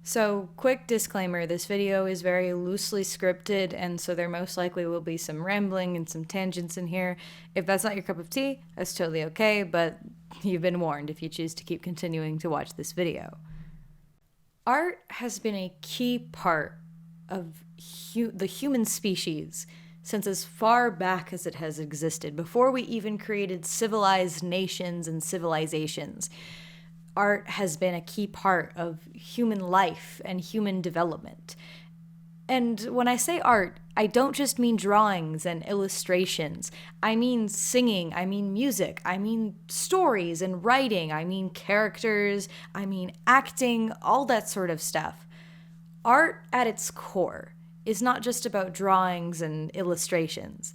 So, quick disclaimer, this video is very loosely scripted, and so there most likely will be some rambling and some tangents in here. If that's not your cup of tea, that's totally okay, but you've been warned if you choose to keep continuing to watch this video. Art has been a key part of the human species since as far back as it has existed, before we even created civilized nations and civilizations. Art has been a key part of human life and human development. And when I say art, I don't just mean drawings and illustrations. I mean singing, I mean music, I mean stories and writing, I mean characters, I mean acting, all that sort of stuff. Art at its core is not just about drawings and illustrations.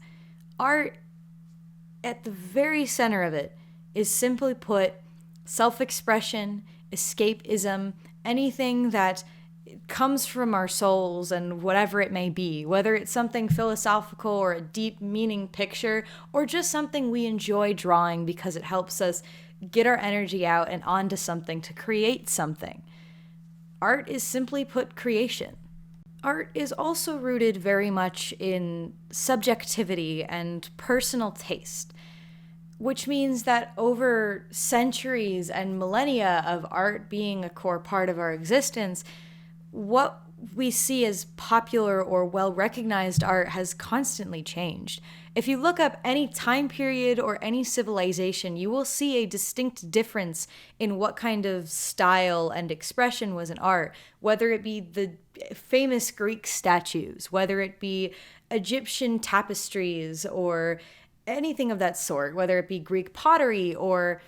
Art, at the very center of it, is simply put self-expression, escapism, anything that comes from our souls and whatever it may be, whether it's something philosophical or a deep meaning picture, or just something we enjoy drawing because it helps us get our energy out and onto something to create something. Art is simply put creation. Art is also rooted very much in subjectivity and personal taste, which means that over centuries and millennia of art being a core part of our existence, what we see as popular or well-recognized art has constantly changed. If you look up any time period or any civilization, you will see a distinct difference in what kind of style and expression was in art, whether it be the famous Greek statues, whether it be Egyptian tapestries, or anything of that sort, whether it be Greek pottery or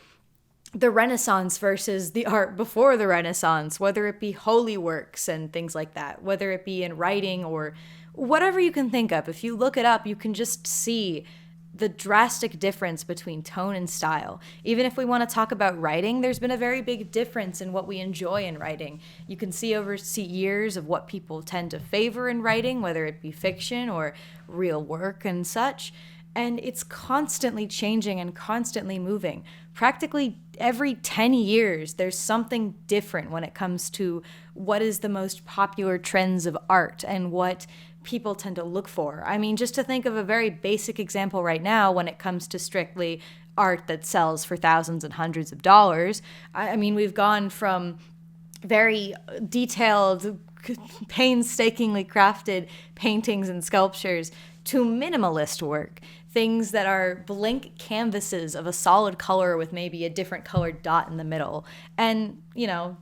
the Renaissance versus the art before the Renaissance, whether it be holy works and things like that, whether it be in writing or whatever you can think of. If you look it up, you can just see the drastic difference between tone and style. Even if we want to talk about writing, there's been a very big difference in what we enjoy in writing. You can see over years of what people tend to favor in writing, whether it be fiction or real work and such. And it's constantly changing and constantly moving. Practically every 10 years, there's something different when it comes to what is the most popular trends of art and what people tend to look for. I mean, just to think of a very basic example right now when it comes to strictly art that sells for thousands and hundreds of dollars. I mean, we've gone from very detailed, painstakingly crafted paintings and sculptures to minimalist work. Things that are blank canvases of a solid color with maybe a different colored dot in the middle. And,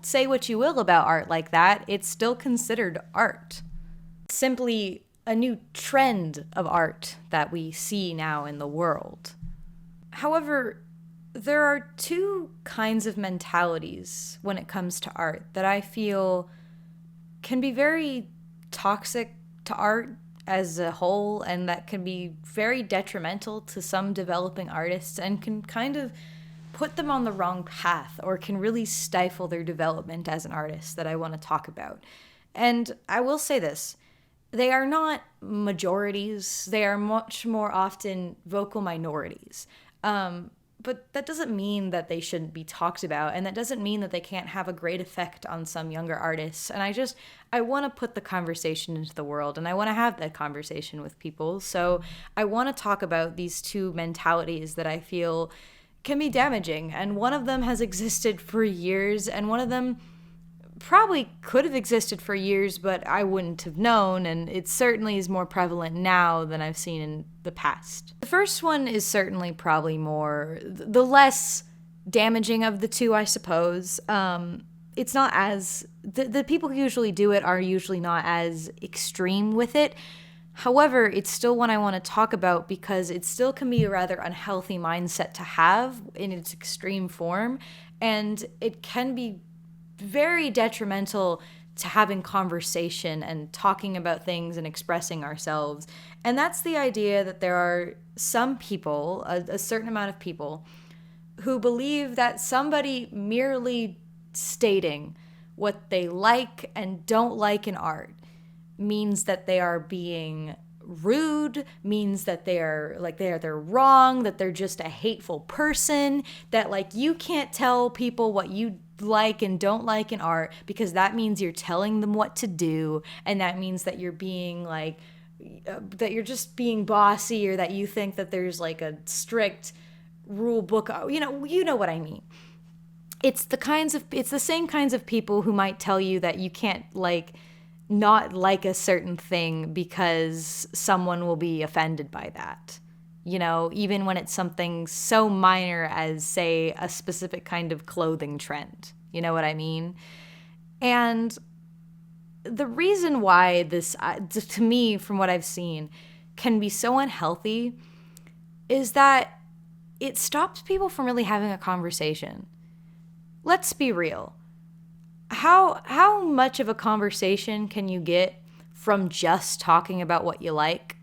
say what you will about art like that, it's still considered art. It's simply a new trend of art that we see now in the world. However, there are two kinds of mentalities when it comes to art that I feel can be very toxic to art as a whole, and that can be very detrimental to some developing artists and can kind of put them on the wrong path or can really stifle their development as an artist that I want to talk about. And I will say this, they are not majorities, they are much more often vocal minorities. But that doesn't mean that they shouldn't be talked about, and that doesn't mean that they can't have a great effect on some younger artists. And I want to put the conversation into the world, and I want to have that conversation with people. So I want to talk about these two mentalities that I feel can be damaging. And one of them has existed for years, and one of them probably could have existed for years, but I wouldn't have known, and it certainly is more prevalent now than I've seen in the past. The first one is certainly probably the less damaging of the two, I suppose. It's not as, the people who usually do it are usually not as extreme with it. However, it's still one I want to talk about because it still can be a rather unhealthy mindset to have in its extreme form, and it can be very detrimental to having conversation and talking about things and expressing ourselves. And that's the idea that there are some people, a certain amount of people, who believe that somebody merely stating what they like and don't like in art means that they are being rude, means that they're wrong, that they're just a hateful person, that you can't tell people what you like and don't like in art, because that means you're telling them what to do, and that means that you're being like that you're just being bossy, or that you think that there's like a strict rule book, you know what I mean. It's the same kinds of people who might tell you that you can't like not like a certain thing because someone will be offended by that. Even when it's something so minor as, say, a specific kind of clothing trend. You know what I mean? And the reason why this, to me, from what I've seen, can be so unhealthy is that it stops people from really having a conversation. Let's be real. How much of a conversation can you get from just talking about what you like?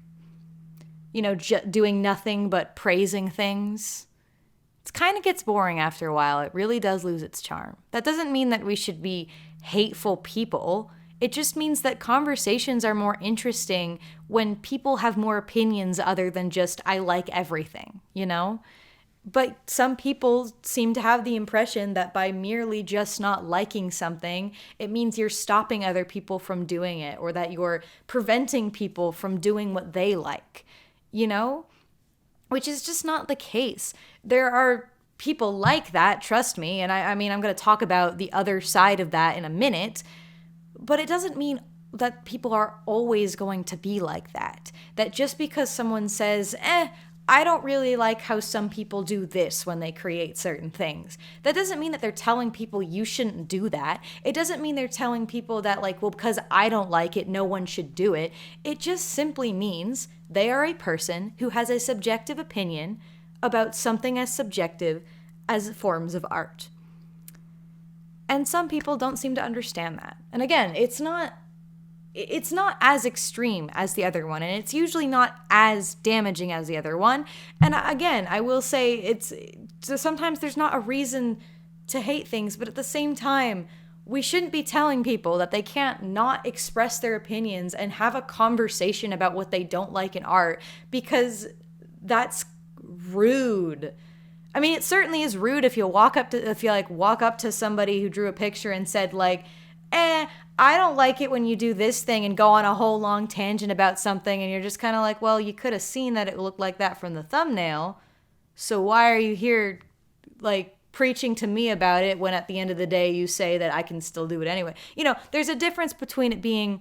Doing nothing but praising things. It kind of gets boring after a while. It really does lose its charm. That doesn't mean that we should be hateful people. It just means that conversations are more interesting when people have more opinions other than just, I like everything, But some people seem to have the impression that by merely just not liking something, it means you're stopping other people from doing it, or that you're preventing people from doing what they like. Which is just not the case. There are people like that, trust me, and I mean, I'm going to talk about the other side of that in a minute, but it doesn't mean that people are always going to be like that. That just because someone says, I don't really like how some people do this when they create certain things, that doesn't mean that they're telling people you shouldn't do that. It doesn't mean they're telling people that, like, well, because I don't like it, no one should do it. It just simply means they are a person who has a subjective opinion about something as subjective as forms of art. And some people don't seem to understand that. And again, it's not as extreme as the other one, and it's usually not as damaging as the other one. And again, I will say sometimes there's not a reason to hate things, but at the same time, we shouldn't be telling people that they can't not express their opinions and have a conversation about what they don't like in art, because that's rude. I mean, it certainly is rude if you walk up to somebody who drew a picture and said, like, I don't like it when you do this thing, and go on a whole long tangent about something, and you're just kind of like, well, you could have seen that it looked like that from the thumbnail, so why are you here, like, preaching to me about it when at the end of the day you say that I can still do it anyway? There's a difference between it being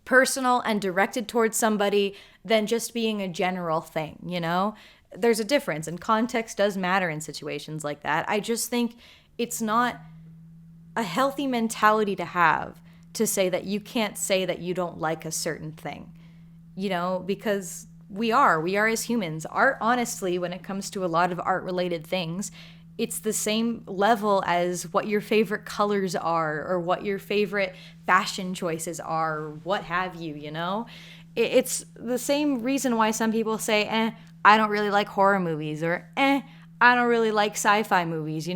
personal and directed towards somebody than just being a general thing, There's a difference, and context does matter in situations like that. I just think it's not a healthy mentality to have, to say that you can't say that you don't like a certain thing, because we are as humans. Art, honestly, when it comes to a lot of art related things, it's the same level as what your favorite colors are, or what your favorite fashion choices are, or what have you, It's the same reason why some people say, I don't really like horror movies, or I don't really like sci-fi movies,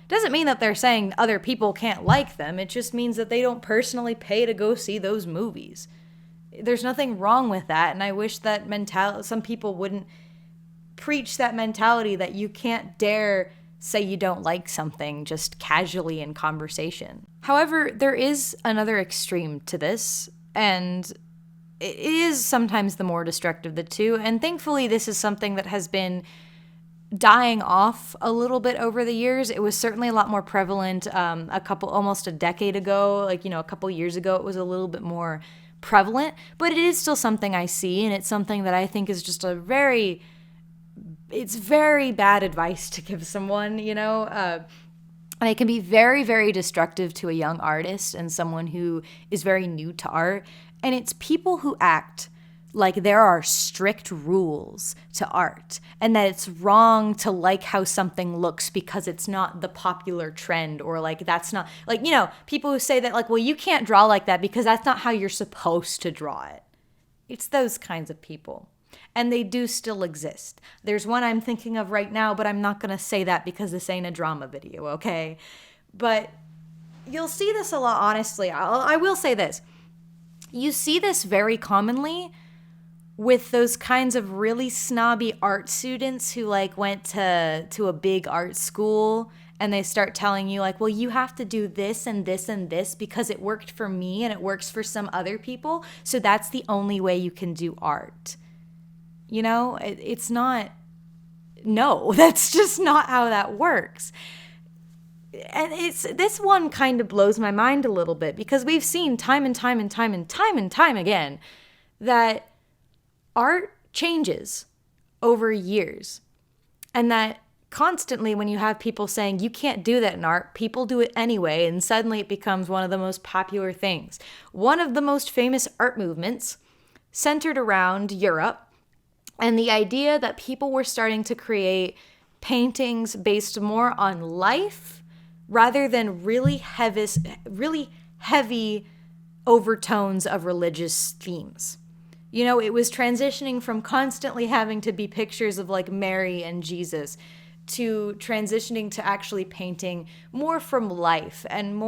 Doesn't mean that they're saying other people can't like them. It just means that they don't personally pay to go see those movies. There's nothing wrong with that, and I wish that some people wouldn't preach that mentality that you can't dare say you don't like something just casually in conversation. However, there is another extreme to this, and it is sometimes the more destructive of the two, and thankfully this is something that has been dying off a little bit over the years. It was certainly a lot more prevalent almost a decade ago, a couple years ago it was a little bit more prevalent, but it is still something I see, and it's something that I think is just it's very bad advice to give someone, and it can be very, very destructive to a young artist and someone who is very new to art. And it's people who act like there are strict rules to art, and that it's wrong to like how something looks because it's not the popular trend, or like that's not, like, people who say that, like, well, you can't draw like that because that's not how you're supposed to draw it. It's those kinds of people. And they do still exist. There's one I'm thinking of right now, but I'm not going to say that because this ain't a drama video, okay? But you'll see this a lot, honestly. I will say this. You see this very commonly with those kinds of really snobby art students who, like, went to a big art school and they start telling you like, well, you have to do this and this and this because it worked for me and it works for some other people, so that's the only way you can do art. You know, it's not, no, that's just not how that works. And this one kind of blows my mind a little bit, because we've seen time and time and time and time and time again that art changes over years, and that constantly when you have people saying you can't do that in art, people do it anyway, and suddenly it becomes one of the most popular things. One of the most famous art movements centered around Europe and the idea that people were starting to create paintings based more on life rather than really heavy overtones of religious themes. You know, it was transitioning from constantly having to be pictures of like Mary and Jesus to transitioning to actually painting more from life and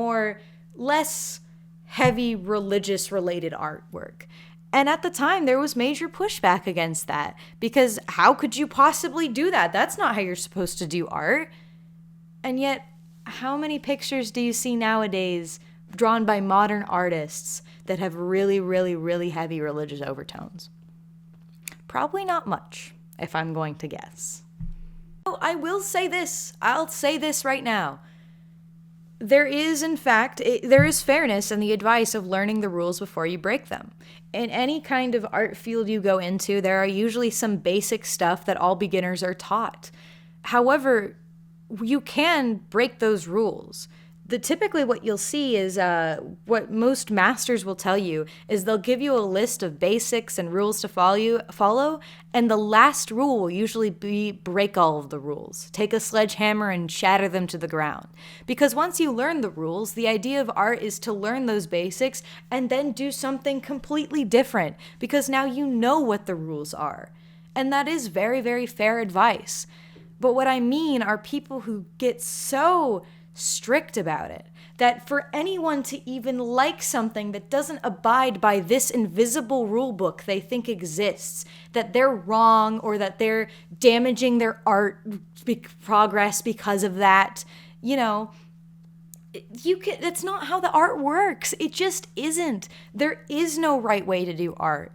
less heavy religious related artwork. And at the time, there was major pushback against that, because how could you possibly do that? That's not how you're supposed to do art. And yet, how many pictures do you see nowadays drawn by modern artists that have really, really, really heavy religious overtones? Probably not much, if I'm going to guess. I will say this. I'll say this right now. There is, in fact, there is fairness in the advice of learning the rules before you break them. In any kind of art field you go into, there are usually some basic stuff that all beginners are taught. However, you can break those rules. Typically what you'll see is what most masters will tell you is they'll give you a list of basics and rules to follow, and the last rule will usually be break all of the rules. Take a sledgehammer and shatter them to the ground. Because once you learn the rules, the idea of art is to learn those basics and then do something completely different, because now you know what the rules are. And that is very, very fair advice. But what I mean are people who get so strict about it that for anyone to even like something that doesn't abide by this invisible rule book they think exists, that they're wrong or that they're damaging their art progress because of that. You know, that's not how the art works. It just isn't. There is no right way to do art.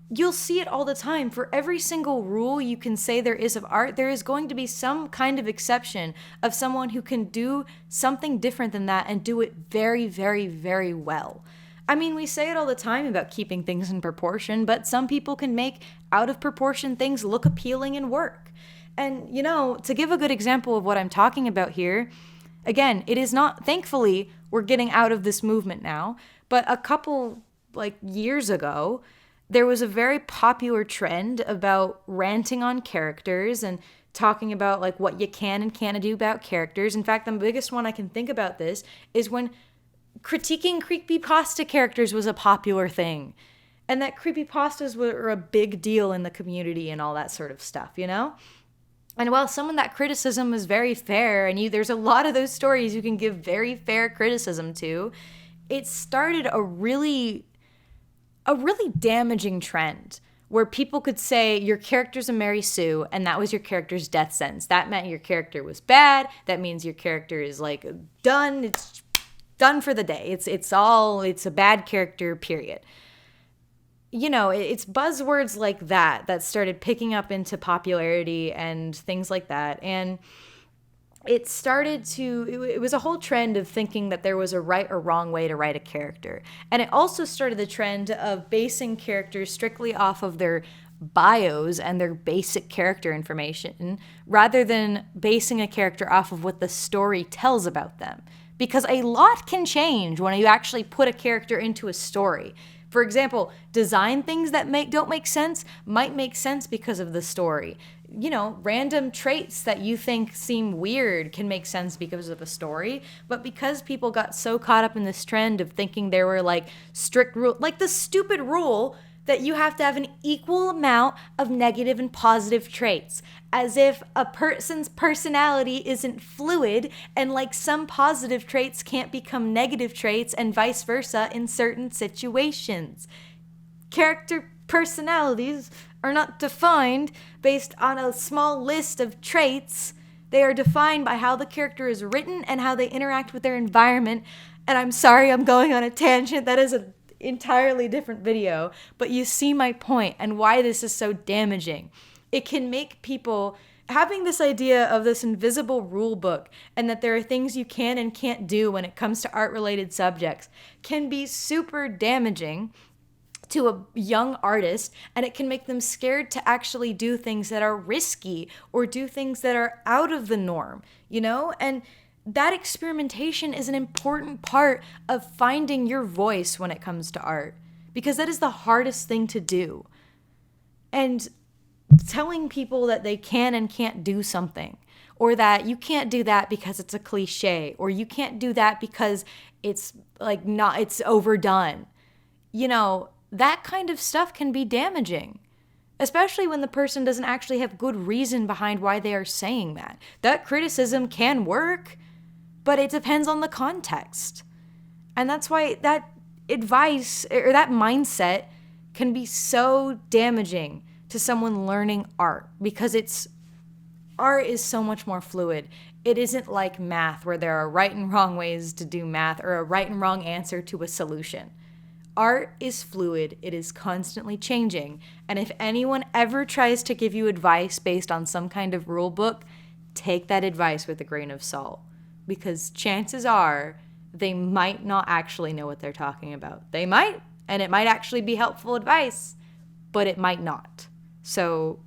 You'll see it all the time. For every single rule you can say there is of art, there is going to be some kind of exception of someone who can do something different than that and do it very, very, very well. I mean, we say it all the time about keeping things in proportion, but some people can make out of proportion things look appealing and work. And, you know, to give a good example of what I'm talking about here, again, it is not, thankfully, we're getting out of this movement now, but a couple, years ago, there was a very popular trend about ranting on characters and talking about what you can and can't do about characters. In fact, the biggest one I can think about this is when critiquing creepypasta characters was a popular thing, and that creepypastas were a big deal in the community and all that sort of stuff, you know? And while some of that criticism was very fair, and there's a lot of those stories you can give very fair criticism to, it started a really damaging trend where people could say your character's a Mary Sue and that was your character's death sentence. That meant your character was bad. That means your character is done. It's done for the day. It's a bad character, period. You know, it's buzzwords like that started picking up into popularity and things like that. And it was a whole trend of thinking that there was a right or wrong way to write a character. And it also started the trend of basing characters strictly off of their bios and their basic character information, rather than basing a character off of what the story tells about them. Because a lot can change when you actually put a character into a story. For example, design things that don't make sense might make sense because of the story. You know, random traits that you think seem weird can make sense because of a story, but because people got so caught up in this trend of thinking there were strict rules, like the stupid rule that you have to have an equal amount of negative and positive traits, as if a person's personality isn't fluid and some positive traits can't become negative traits and vice versa in certain situations. Character personalities are not defined based on a small list of traits They are defined by how the character is written and how they interact with their environment. And I'm sorry I'm going on a tangent. That is an entirely different video. But you see my point and why this is so damaging. It can make people having this idea of this invisible rule book and that there are things you can and can't do when it comes to art-related subjects can be super damaging to a young artist, and it can make them scared to actually do things that are risky or do things that are out of the norm, you know? And that experimentation is an important part of finding your voice when it comes to art, because that is the hardest thing to do. And telling people that they can and can't do something, or that you can't do that because it's a cliche, or you can't do that because it's like not, it's overdone, you know, that kind of stuff can be damaging, especially when the person doesn't actually have good reason behind why they are saying that. That criticism can work, but it depends on the context. And that's why that advice or that mindset can be so damaging to someone learning art, because art is so much more fluid. It isn't like math where there are right and wrong ways to do math or a right and wrong answer to a solution. Art is fluid. It is constantly changing. And if anyone ever tries to give you advice based on some kind of rule book, take that advice with a grain of salt, because chances are they might not actually know what they're talking about. They might, and it might actually be helpful advice, but it might not. So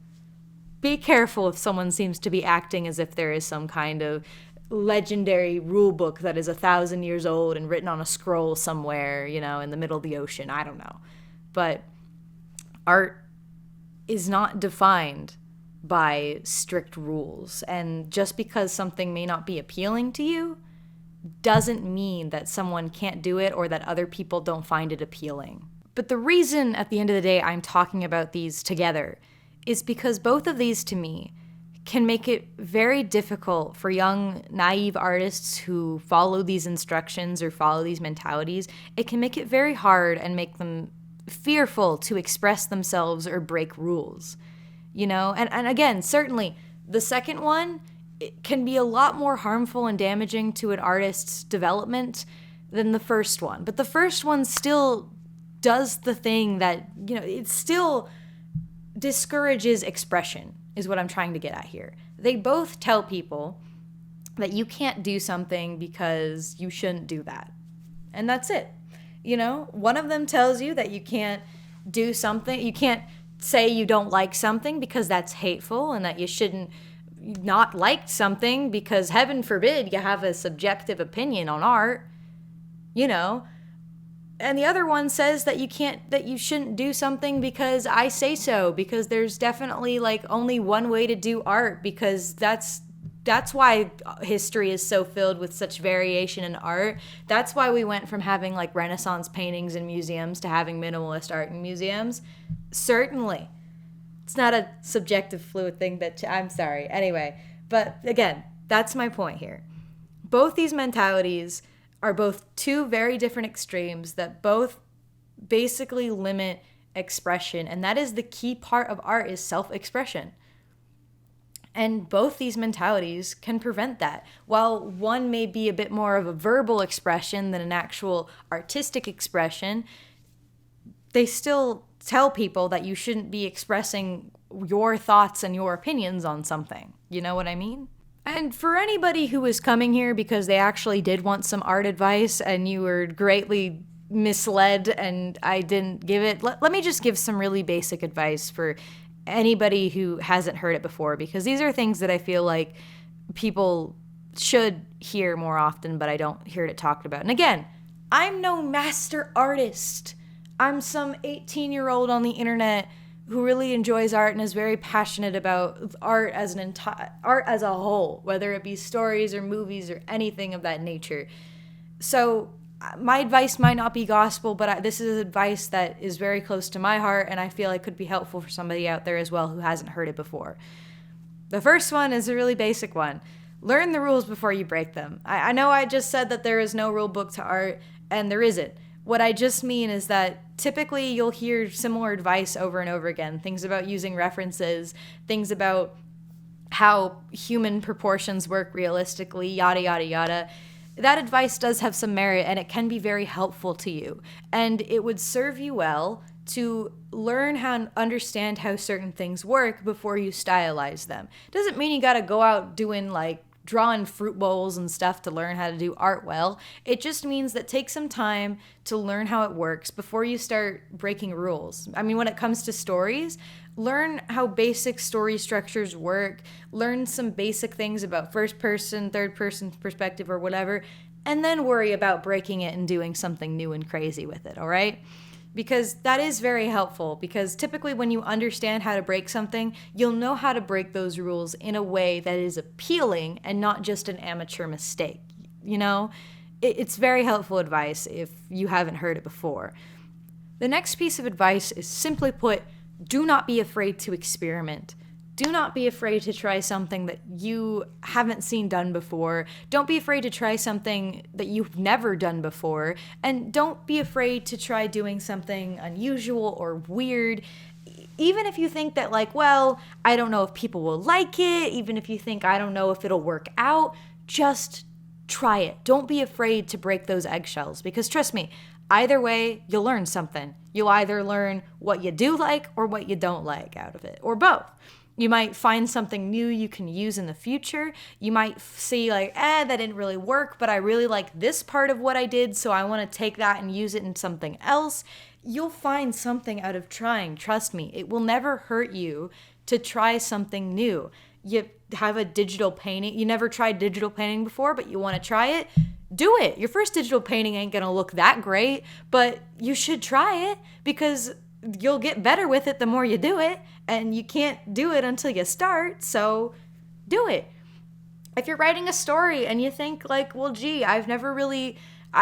be careful if someone seems to be acting as if there is some kind of legendary rule book that is 1,000 years old and written on a scroll somewhere, you know, in the middle of the ocean. I don't know. But art is not defined by strict rules. And just because something may not be appealing to you doesn't mean that someone can't do it or that other people don't find it appealing. But the reason at the end of the day I'm talking about these together is because both of these to me can make it very difficult for young, naive artists who follow these instructions or follow these mentalities. It can make it very hard and make them fearful to express themselves or break rules, you know? And again, certainly, the second one, it can be a lot more harmful and damaging to an artist's development than the first one. But the first one still does the thing that, you know, it still discourages expression, is what I'm trying to get at here. They both tell people that you can't do something because you shouldn't do that. And that's it. You know, one of them tells you that you can't do something, you can't say you don't like something because that's hateful, and that you shouldn't not like something because, heaven forbid, you have a subjective opinion on art, you know. And the other one says that you shouldn't do something because I say so, because there's definitely like only one way to do art, because that's why history is so filled with such variation in art. That's why we went from having like Renaissance paintings in museums to having minimalist art in museums. Certainly. It's not a subjective fluid thing that I'm sorry. Anyway, but again, that's my point here. Both these mentalities are both two very different extremes that both basically limit expression. And that is the key part of art, is self-expression. And both these mentalities can prevent that. While one may be a bit more of a verbal expression than an actual artistic expression, they still tell people that you shouldn't be expressing your thoughts and your opinions on something. You know what I mean? And for anybody who is coming here because they actually did want some art advice and you were greatly misled and I didn't give it, let me just give some really basic advice for anybody who hasn't heard it before, because these are things that I feel like people should hear more often, but I don't hear it talked about. And again, I'm no master artist. I'm some 18-year-old on the internet who really enjoys art and is very passionate about art as art as a whole, whether it be stories or movies or anything of that nature. So my advice might not be gospel, but this is advice that is very close to my heart, and I feel like could be helpful for somebody out there as well who hasn't heard it before. The first one is a really basic one. Learn the rules before you break them. I know I just said that there is no rule book to art, and there isn't. What I just mean is that typically you'll hear similar advice over and over again. Things about using references, things about how human proportions work realistically, yada, yada, yada. That advice does have some merit and it can be very helpful to you. And it would serve you well to learn how and understand how certain things work before you stylize them. Doesn't mean you gotta go out doing like drawing fruit bowls and stuff to learn how to do art well. It just means that take some time to learn how it works before you start breaking rules. I mean, when it comes to stories, learn how basic story structures work, learn some basic things about first person, third person perspective or whatever, and then worry about breaking it and doing something new and crazy with it, all right? Because that is very helpful, because typically when you understand how to break something, you'll know how to break those rules in a way that is appealing and not just an amateur mistake. You know, it's very helpful advice if you haven't heard it before. The next piece of advice is simply put, do not be afraid to experiment. Do not be afraid to try something that you haven't seen done before. Don't be afraid to try something that you've never done before. And don't be afraid to try doing something unusual or weird. Even if you think that, like, well, I don't know if people will like it, even if you think I don't know if it'll work out, just try it. Don't be afraid to break those eggshells, because trust me, either way, you'll learn something. You'll either learn what you do like or what you don't like out of it, or both. You might find something new you can use in the future. You might see like, that didn't really work, but I really like this part of what I did, so I want to take that and use it in something else. You'll find something out of trying. Trust me, it will never hurt you to try something new. You have a digital painting. You never tried digital painting before, but you want to try it. Do it. Your first digital painting ain't going to look that great, but you should try it, because you'll get better with it the more you do it, and you can't do it until you start, so do it. If you're writing a story and you think like, well, gee, I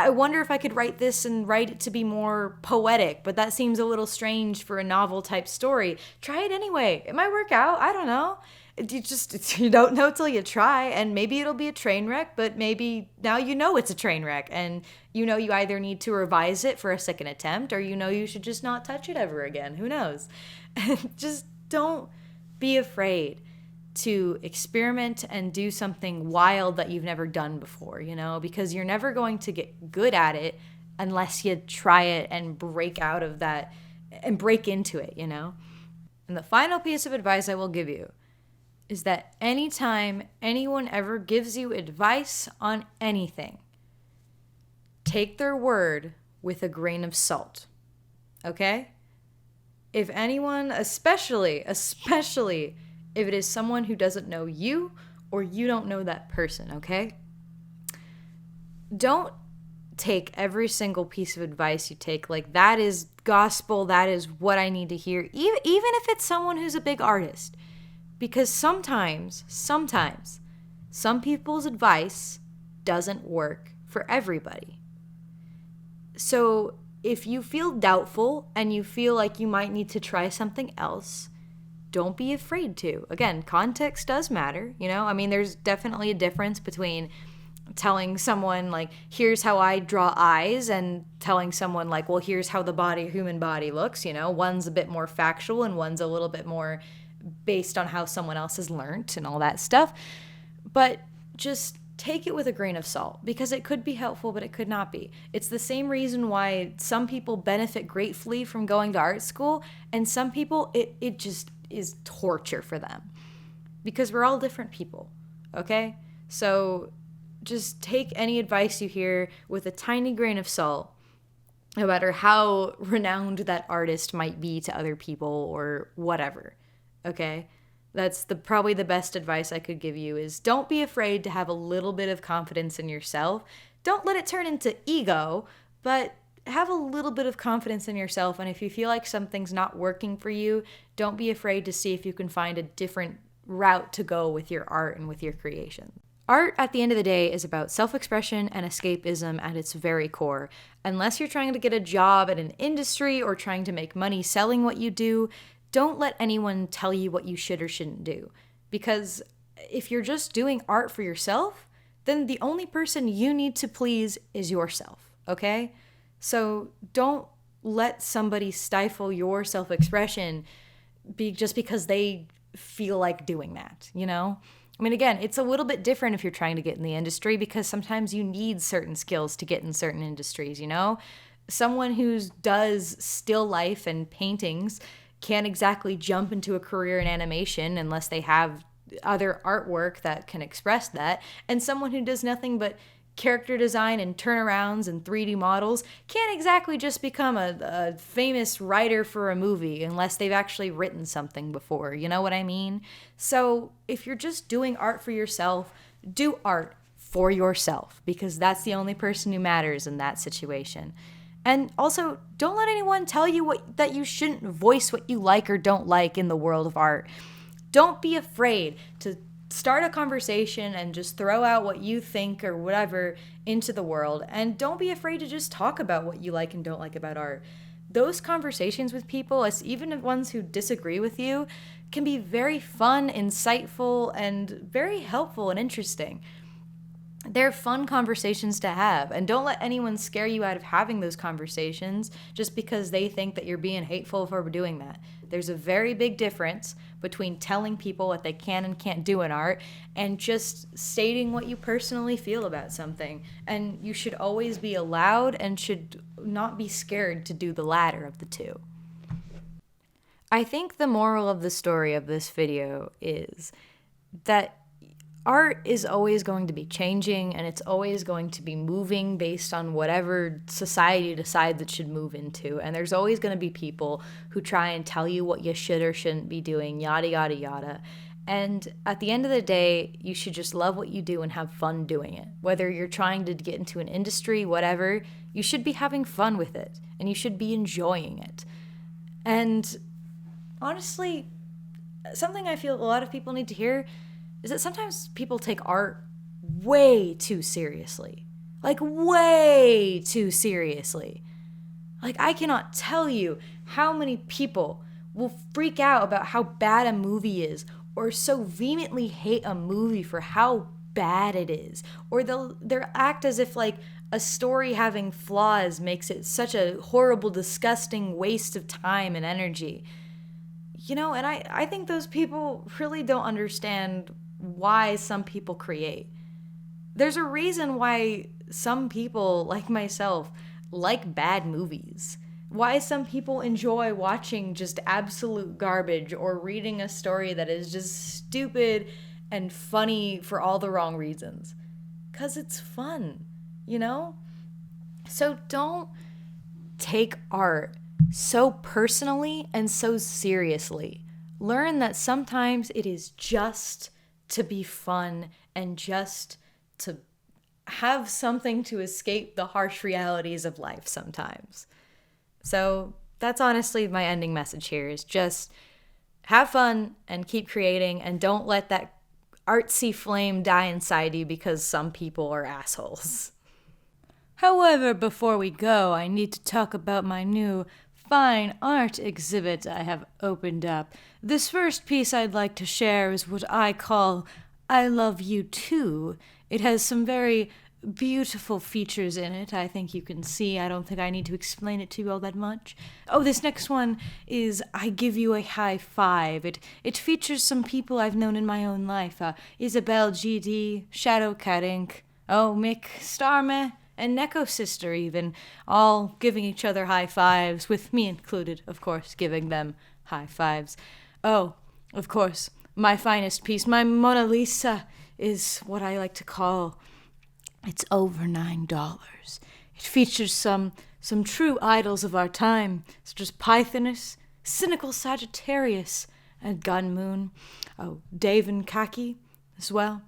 wonder if I could write this and write it to be more poetic, but that seems a little strange for a novel type story. Try it anyway. It might work out. I don't know. You don't know till you try, and maybe it'll be a train wreck, but maybe now you know it's a train wreck, and you know you either need to revise it for a second attempt, or you know you should just not touch it ever again. Who knows? Just don't be afraid to experiment and do something wild that you've never done before, you know, because you're never going to get good at it unless you try it and break out of that and break into it, you know. And the final piece of advice I will give you is that anytime anyone ever gives you advice on anything, take their word with a grain of salt, okay? If anyone, especially if it is someone who doesn't know you or you don't know that person, okay? Don't take every single piece of advice you take like that is gospel, that is what I need to hear, even if it's someone who's a big artist. Because sometimes, some people's advice doesn't work for everybody. So if you feel doubtful and you feel like you might need to try something else, don't be afraid to. Again, context does matter, you know? I mean, there's definitely a difference between telling someone, like, here's how I draw eyes, and telling someone, like, well, here's how the human body looks, you know? One's a bit more factual and one's a little bit more based on how someone else has learned and all that stuff. But just take it with a grain of salt, because it could be helpful, but it could not be. It's the same reason why some people benefit gratefully from going to art school, and some people, it just is torture for them, because we're all different people, okay? So just take any advice you hear with a tiny grain of salt, no matter how renowned that artist might be to other people or whatever. Okay, that's probably the best advice I could give you, is don't be afraid to have a little bit of confidence in yourself. Don't let it turn into ego, but have a little bit of confidence in yourself. And if you feel like something's not working for you, don't be afraid to see if you can find a different route to go with your art and with your creation. Art, at the end of the day, is about self-expression and escapism at its very core. Unless you're trying to get a job at an industry or trying to make money selling what you do, don't let anyone tell you what you should or shouldn't do. Because if you're just doing art for yourself, then the only person you need to please is yourself, okay? So don't let somebody stifle your self-expression just because they feel like doing that, you know? I mean, again, it's a little bit different if you're trying to get in the industry because sometimes you need certain skills to get in certain industries, you know? Someone who does still life and paintings can't exactly jump into a career in animation unless they have other artwork that can express that. And someone who does nothing but character design and turnarounds and 3D models can't exactly just become a famous writer for a movie unless they've actually written something before. You know what I mean? So if you're just doing art for yourself, do art for yourself because that's the only person who matters in that situation. And also, don't let anyone tell you that you shouldn't voice what you like or don't like in the world of art. Don't be afraid to start a conversation and just throw out what you think or whatever into the world. And don't be afraid to just talk about what you like and don't like about art. Those conversations with people, as even ones who disagree with you, can be very fun, insightful, and very helpful and interesting. They're fun conversations to have, and don't let anyone scare you out of having those conversations just because they think that you're being hateful for doing that. There's a very big difference between telling people what they can and can't do in art and just stating what you personally feel about something. And you should always be allowed and should not be scared to do the latter of the two. I think the moral of the story of this video is that art is always going to be changing and it's always going to be moving based on whatever society decides it should move into. And there's always going to be people who try and tell you what you should or shouldn't be doing, yada, yada, yada. And at the end of the day, you should just love what you do and have fun doing it. Whether you're trying to get into an industry, whatever, you should be having fun with it and you should be enjoying it. And honestly, something I feel a lot of people need to hear is that sometimes people take art way too seriously. Like, way too seriously. Like, I cannot tell you how many people will freak out about how bad a movie is, or so vehemently hate a movie for how bad it is. Or they'll act as if, like, a story having flaws makes it such a horrible, disgusting waste of time and energy. You know, and I think those people really don't understand why some people create. There's a reason why some people, like myself, like bad movies. Why some people enjoy watching just absolute garbage or reading a story that is just stupid and funny for all the wrong reasons. 'Cause it's fun, you know? So don't take art so personally and so seriously. Learn that sometimes it is just to be fun and just to have something to escape the harsh realities of life sometimes. So that's honestly my ending message here is just have fun and keep creating and don't let that artsy flame die inside you because some people are assholes. However, before we go, I need to talk about my new fine art exhibit I have opened up. This first piece I'd like to share is what I call I Love You Too. It has some very beautiful features in it. I think you can see. I don't think I need to explain it to you all that much. Oh, this next one is I Give You a High Five. It features some people I've known in my own life. Isabel GD, Shadow Cat Inc., oh, Mick Starme, and Neko Sister even, all giving each other high fives, with me included, of course, giving them high fives. Oh, of course, my finest piece, my Mona Lisa, is what I like to call, it's over $9. It features some true idols of our time, such as Pythonus, Cynical Sagittarius, and Gun Moon. Oh, Dave and Kaki as well.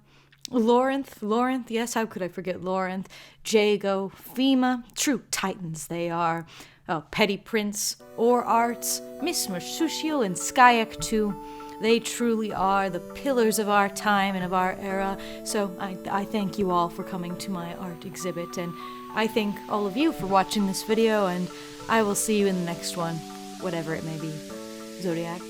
Lorinth, yes, how could I forget Lorinth? Jago, Fema, true titans they are. Oh, Petty Prince, Or Arts, Miss Mercutio, and Skyak too. They truly are the pillars of our time and of our era. So I thank you all for coming to my art exhibit, and I thank all of you for watching this video, and I will see you in the next one, whatever it may be. Zodiac.